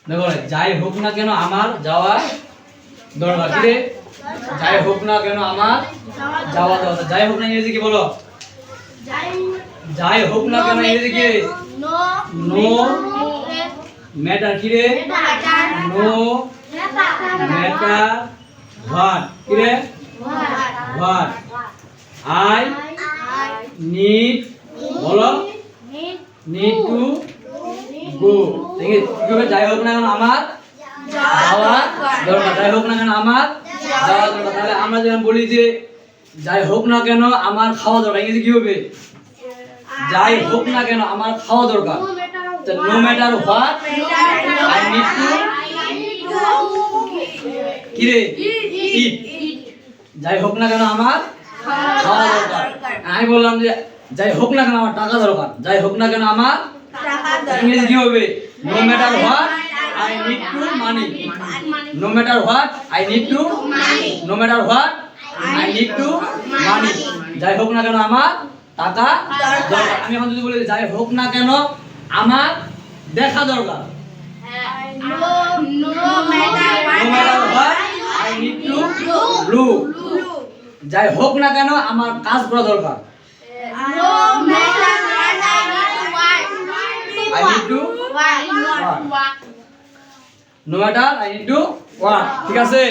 দেখো যাই হোক না কেন আমার যাওয়া দরকার কি রে যাই হোক না কেন আমার যাওয়া দরকার যাই হোক না ইংরেজি কি বলো যাই হোক না কেন ইংরেজি কি নো ম্যাটার কি রে নো ম্যাটার হোয়াট কি রে হোয়াট আই নিড বলো নিড টু গো ঠিক আছে কি হবে যাই হোক না কেন আমার যাওয়া দরকার যাই হোক না কেন আমার যাওয়া দরকার তাহলে আমরা যখন বলি যে যাই হোক না কেন আমার খাওয়া দরকার ইংরেজি কি হবে যাই হোক না কেন আমার খাওয়া দরকার no matter what I need to কি রে ইট যাই হোক না কেন আমার খাওয়া দরকার আমি বললাম যে যাই হোক না কেন আমার টাকা দরকার যাই হোক না কেন আমার ইংরেজি কি হবে no matter what I need to money no matter what I need to no matter what I need to money যাই হোক না কেন আমার টাকা দরকার আমি এখন যদি বলি যাই হোক না কেন আমার দেখা দরকার No matter what, I need to look যাই হোক না কেন আমার কাজ করা দরকার no matter what, I need to work. no matter I need to work ঠিক আছে